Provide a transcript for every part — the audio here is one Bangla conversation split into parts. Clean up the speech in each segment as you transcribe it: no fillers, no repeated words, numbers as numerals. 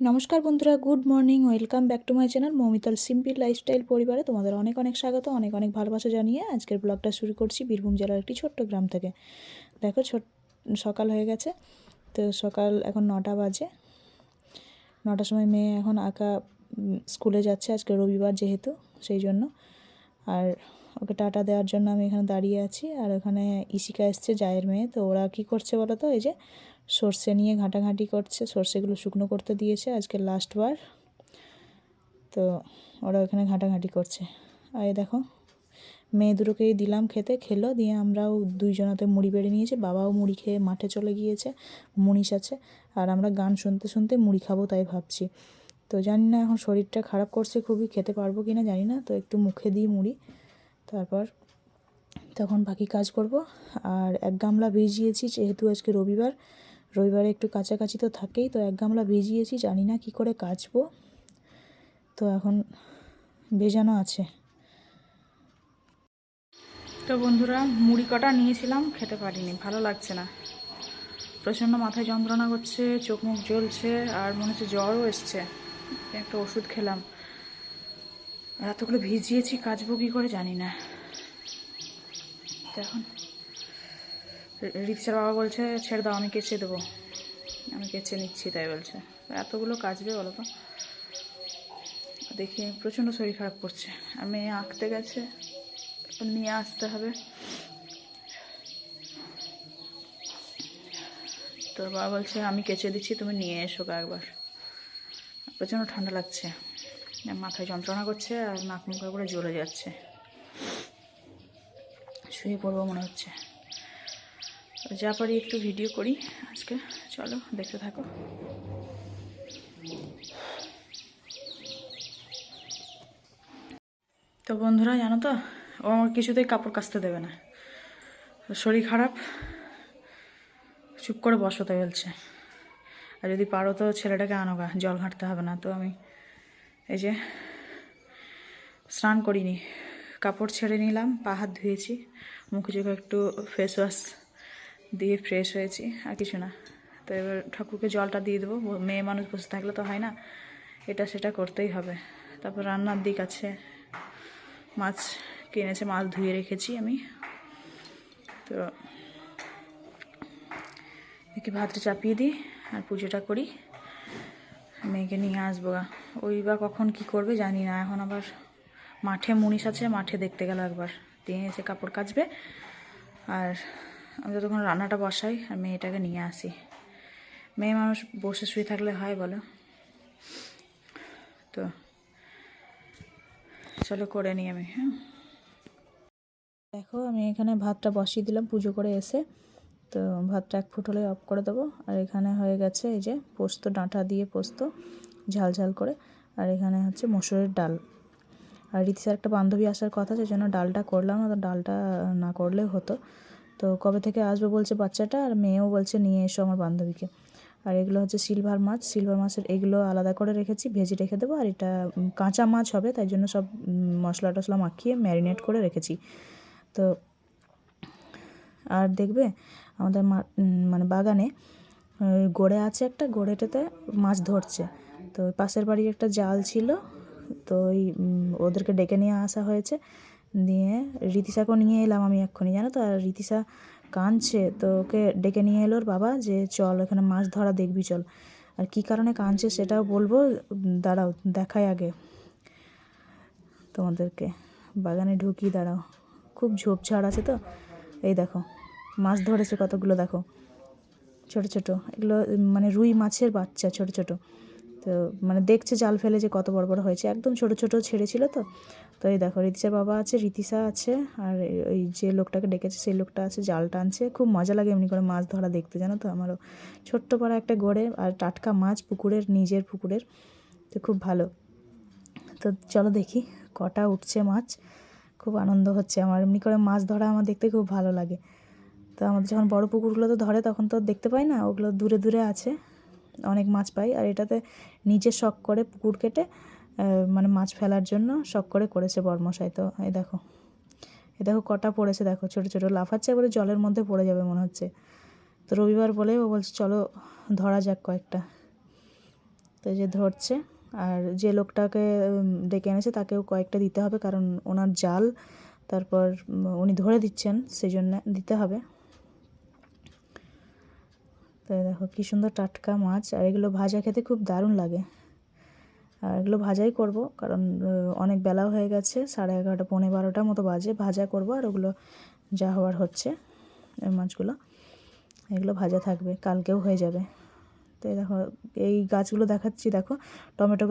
নমস্কার বন্ধুরা, good morning. Welcome back to my channel মৌমিতাল সিম্পল লাইফস্টাইল পরিবারে তোমাদের অনেক অনেক স্বাগত, অনেক অনেক ভালোবাসা জানিয়ে আজকের ব্লগটা শুরু করছি বীরভূম জেলার একটি ছোট্ট গ্রাম থেকে। দেখো সকাল হয়ে গেছে, তো সকাল এখন 9টা বাজে। 9টার সময় মেয়ে এখন স্কুলে যাচ্ছে, আজকে রবিবার যেহেতু সেই জন্য। আর ওকে টাটা দেওয়ার জন্য আমি এখানে দাঁড়িয়ে আছি। আর ওখানে ইশিকা এসছে, জায়ের মেয়ে। তো ওরা কী করছে বলো তো, এই যে সর্ষে নিয়ে ঘাঁটাঘাঁটি করছে, সর্ষেগুলো শুকনো করতে দিয়েছে আজকে লাস্ট বার। তো ওরা ওখানে ঘাঁটাঘাঁটি করছে। আর এই দেখো মেয়ে দুটোকেই দিলাম খেতে, খেলো। দিয়ে আমরাও দুইজনাতে মুড়ি বেড়ে নিয়েছি, বাবাও মুড়ি খেয়ে মাঠে চলে গিয়েছে, মুনিশ আছে। আর আমরা গান শুনতে শুনতে মুড়ি খাবো তাই ভাবছি। তো জানি না এখন শরীরটা খারাপ করছে খুবই, খেতে পারবো কি না জানি না। তো একটু মুখে দিই মুড়ি, তারপর তখন বাকি কাজ করব। আর 1 গামলা ভিজিয়েছি, যেহেতু আজকে রবিবারে একটু কাছাকাছি তো থাকেই, তো 1 গামলা ভিজিয়েছি, জানি না কি করে কাচবো। তো এখন ভেজানো আছে। তো বন্ধুরা, মুড়ি কটা নিয়েছিলাম, খেতে পারিনি, ভালো লাগছে না, প্রচণ্ড মাথায় যন্ত্রণা করছে, চোখ মুখ জ্বলছে, আর মনে হচ্ছে জ্বরও এসছে। একটা ওষুধ খেলাম, আর এতগুলো ভিজিয়েছি, কাচবো কী করে জানি না। তো এখন রিক্সার বাবা বলছে ছেড়ে দাও, আমি কেচে দেবো। আমি কেচে নিচ্ছি তাই বলছে। এতগুলো কাচবে বলো তো, দেখি প্রচণ্ড শরীর খারাপ করছে। আর মেয়ে আঁকতে গেছে, নিয়ে আসতে হবে। তোর বাবা বলছে আমি কেচে দিচ্ছি, তুমি নিয়ে এসো একবার। প্রচণ্ড ঠান্ডা লাগছে, মাথায় যন্ত্রণা করছে, আর নাক মুখে করে জ্বলে যাচ্ছে, শুয়ে পড়বো মনে হচ্ছে। যা পারি একটু ভিডিও করি আজকে, চলো দেখতে থাকো। তো বন্ধুরা জানো তো, ও আমার কিছুতেই কাপড় কাচতে দেবে না, শরীর খারাপ, চুপ করে বসতে বলছে। আর যদি পারো তো ছেলেটাকে আনো গা, জল ঘাঁটতে হবে না। তো আমি এই যে স্নান করিনি, কাপড় ছেড়ে নিলাম, পা হাত ধুয়েছি, মুখে চোখে একটু ফেস ওয়াশ দিয়ে ফ্রেশ হয়েছি, আর কিছু না। তো এবার ঠাকুরকে জলটা দিয়ে দেবো, মেয়ে মানুষ বসে থাকলে তো হয় না, এটা সেটা করতেই হবে। তারপর রান্নার দিক আছে, মাছ কিনেছে, মাছ ধুয়ে রেখেছি আমি। তো একে ভাতটা চাপিয়ে দিই আর পুজোটা করি, মেয়েকে নিয়ে আসবো। ওই বা কখন কি করবে জানি না। এখন আবার মাঠে মুনিশ আছে, মাঠে দেখতে গেল একবার, দিয়ে এসে কাপড় কাচবে। আর আমি যতক্ষণ রান্নাটা বসাই আর মেয়েটাকে নিয়ে আসি। মেয়ে মানুষ বসে শুয়ে থাকলে হয় বলো? তো চলো করে নিই আমি। হ্যাঁ দেখো, আমি এখানে ভাতটা বসিয়ে দিলাম পুজো করে এসে। তো ভাতটা 1 ফুট হলে অফ করে দেবো। আর এখানে হয়ে গেছে এই যে পোস্ত, ডাঁটা দিয়ে পোস্ত ঝাল ঝাল করে। আর এখানে হচ্ছে মসুরের ডাল। আর রিতিশার একটা বান্ধবী আসার কথা, সেই জন্য ডালটা করলাম না, তো ডালটা না করলেও হতো। তো কবে থেকে আসবে বলছে বাচ্চাটা, আর মেয়েও বলছে নিয়ে এসো আমার বান্ধবীকে। আর এগুলো হচ্ছে সিলভার মাছের এগুলো আলাদা করে রেখেছি, ভেজে রেখে দেবো। আর এটা কাঁচা মাছ হবে, তাই জন্য সব মশলা টশলা মাখিয়ে ম্যারিনেট করে রেখেছি। তো আর দেখবে আমাদের মানে বাগানে গড়ে আছে একটা, গড়েটাতে মাছ ধরছে। তো পাশের বাড়ির একটা জাল ছিল, তো ওই ওদেরকে ডেকে নিয়ে আসা হয়েছে। দিয়ে রীতিশাকেও নিয়ে এলাম আমি এক্ষুনি, জানো তো। আর রীতিশা কাঁদছে, তো ওকে ডেকে নিয়ে এলো ওর বাবা, যে চল এখানে মাছ ধরা দেখবি চল। আর কী কারণে কাঁদছে সেটাও বলবো, দাঁড়াও দেখাই আগে তোমাদেরকে। বাগানে ঢুকি, দাঁড়াও, খুব ঝোপঝাড় আছে তো। এই দেখো মাছ ধরেছে কতগুলো, দেখো ছোট ছোট, এগুলো মানে রুই মাছের বাচ্চা, ছোট ছোট। তো মানে দেখছে জাল ফেলে যে কত বড় বড় হয়েছে, একদম ছোট ছোট ছেড়েছিল। তো তো এই দেখো রিতিশার বাবা আছে, রীতিশা আছে, আর ওই যে লোকটাকে ডেকেছে সেই লোকটা আছে, জাল টানছে। খুব মজা লাগে এমনি করে মাছ ধরা দেখতে, জানো তো। আমারও ছোট্ট পাড়া একটা গড়ে, আর টাটকা মাছ পুকুরের, নিজের পুকুরের, তো খুব ভালো। তো চলো দেখি কটা উঠছে মাছ, খুব আনন্দ হচ্ছে আমার। এমনি করে মাছ ধরা আমার দেখতে খুব ভালো লাগে। তো আমাদের যখন বড় পুকুরগুলো তো ধরে, তখন তো দেখতে পাই না, ওগুলো দূরে দূরে আছে, অনেক মাছ পাই। আর এটাতে নিজে শখ করে পুকুর কেটে মানে মাছ ফেলার জন্য শখ করে করেছে বড়মশাই। তো এই দেখো কটা পড়েছে, দেখো ছোটো ছোটো লাফাচ্ছে, এবারে জলের মধ্যে পড়ে যাবে মনে হচ্ছে। তো রবিবার বলে ও বলছে চলো ধরা যাক কয়েকটা। তো যে ধরছে, আর যে লোকটাকে ডেকে এনেছে তাকেও কয়েকটা দিতে হবে, কারণ ওনার জাল তারপর উনি ধরে দিচ্ছেন, সেই জন্য দিতে হবে। তো দেখো কী সুন্দর টাটকা মাছ, আর এগুলো ভাজা খেতে খুব দারুণ লাগে। আর এগুলো ভাজাই করব, কারণ অনেক বেলাও হয়ে গেছে, 11:30 পৌনে 12টার মতো বাজে। ভাজা করব, আর ওগুলো যা হওয়ার হচ্ছে এই মাছগুলো, এগুলো ভাজা থাকবে, কালকেও হয়ে যাবে। তো দেখো এই গাছগুলো দেখাচ্ছি, দেখো টমেটো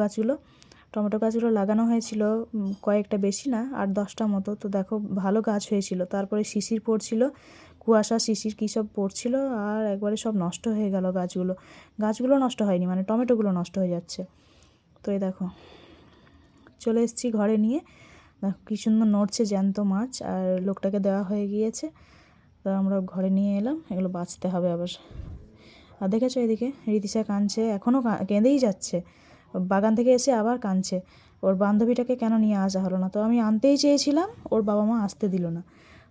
গাছগুলো লাগানো হয়েছিল কয়েকটা, বেশি না, 8-10টা মতো। তো দেখো ভালো গাছ হয়েছিল, তারপরে শিশির পড়ছিল, কুয়াশা শিশির কী সব পড়ছিল, আর একবারে সব নষ্ট হয়ে গেল গাছগুলো নষ্ট হয়নি, মানে টমেটোগুলো নষ্ট হয়ে যাচ্ছে। তো এই দেখো চলে এসেছি ঘরে নিয়ে, দেখো কী সুন্দর নড়ছে জ্যান্ত মাছ, আর লোকটাকে দেওয়া হয়ে গিয়েছে। তো আমরা ঘরে নিয়ে এলাম, এগুলো বাঁচতে হবে আবার। আর দেখেছো এদিকে রীতিশা কাঁদছে, এখনও কেঁদেই যাচ্ছে, বাগান থেকে এসে আবার কাঁদছে, ওর বান্ধবীটাকে কেন নিয়ে আসা হলো না। তো আমি আনতেই চেয়েছিলাম, ওর বাবা মা আসতে দিল না।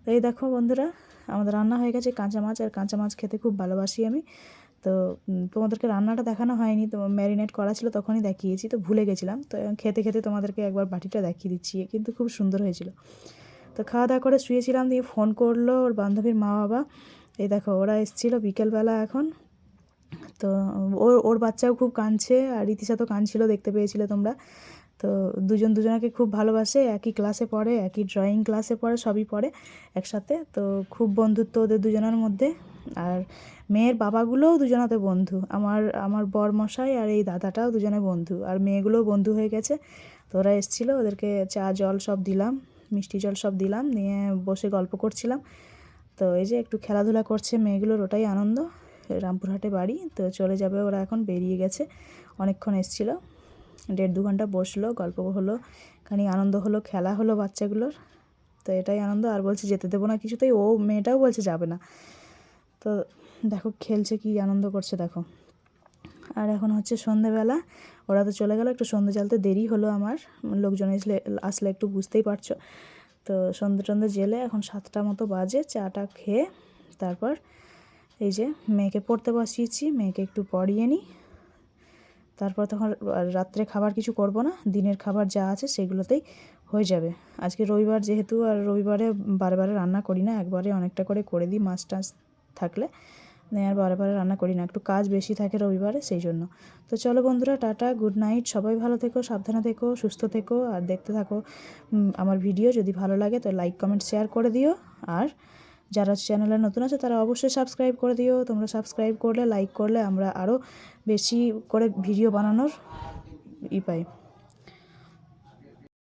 তো এই দেখো বন্ধুরা, আমাদের রান্না হয়ে গেছে কাঁচা মাছ, আর কাঁচা মাছ খেতে খুব ভালোবাসি আমি। তো তোমাদেরকে রান্নাটা দেখানো হয়নি, তো ম্যারিনেট করা ছিল তখনই দেখিয়েছি, তো ভুলে গেছিলাম। তো খেতে খেতে তোমাদেরকে একবার বাটিটা দেখিয়ে দিচ্ছি, কিন্তু খুব সুন্দর হয়েছিল। তো খাওয়া দাওয়া করে শুয়েছিলাম, দিয়ে ফোন করলো ওর বান্ধবীর মা বাবা। এই দেখো ওরা এসেছিলো বিকেলবেলা এখন। তো ওর বাচ্চাও খুব কাঁদছে, আর রীতিশা তো কাঁদছিল, দেখতে পেয়েছিলে তোমরা। তো দুজনকে খুব ভালোবাসে, একই ক্লাসে পড়ে, একই ড্রয়িং ক্লাসে পড়ে, সবই পড়ে একসাথে। তো খুব বন্ধুত্ব ওদের দুজনের মধ্যে। আর মেয়ের বাবাগুলোও দুজনাতে বন্ধু, আমার বরমশাই আর এই দাদাটাও দুজনে বন্ধু, আর মেয়েগুলোও বন্ধু হয়ে গেছে। তো ওরা এসেছিলো, ওদেরকে চা জল সব দিলাম, মিষ্টি জল সব দিলাম, নিয়ে বসে গল্প করছিলাম। তো এই যে একটু খেলাধুলা করছে মেয়েগুলোর, ওটাই আনন্দ। রামপুরহাটে বাড়ি, তো চলে যাবে ওরা, এখন বেরিয়ে গেছে। অনেকক্ষণ এসেছিলো, 1.5-2 ঘন্টা বসলো, গল্প হলো, খানিক আনন্দ হলো, খেলা হলো বাচ্চাগুলোর। তো এটাই আনন্দ, আর বলছে যেতে দেবো না কিছুতেই, ও মেয়েটাও বলছে যাবে না। তো দেখো খেলছে, কি আনন্দ করছে দেখো। আর এখন হচ্ছে সন্ধেবেলা, ওরা তো চলে গেল, একটু সন্ধে জ্বালতে দেরি হলো আমার, লোকজন আসলে একটু বুঝতেই পারছো। তো সন্ধে জেলে এখন 7টা মতো বাজে, চাটা খেয়ে তারপর এই যে মেয়েকে পড়তে বসিয়েছি, মেয়েকে একটু পড়িয়ে নিই, তারপর তখন রাত্রে খাবার কিছু করব না, দিনের খাবার যা আছে সেগুলোতেই হয়ে যাবে। আজকে রবিবার যেহেতু, আর রবিবারে বারে রান্না করি না, একবারে অনেকটা করে দিই মাছ টাছ থাকলে, আর বারে রান্না করি না, একটু কাজ বেশি থাকে রবিবারে, সেই জন্য। তো চলো বন্ধুরা, টাটা, গুড নাইট, সবাই ভালো থেকো, সাবধানে থেকো, সুস্থ থেকো, আর দেখতে থাকো আমার ভিডিও। যদি ভালো লাগে তো লাইক কমেন্ট শেয়ার করে দিও, আর যারা চ্যানেলে নতুন আছে তারা অবশ্যই সাবস্ক্রাইব করে দিও। তোমরা সাবস্ক্রাইব করলে, লাইক করলে আমরা আরও বেশি করে ভিডিও বানানোর পাই।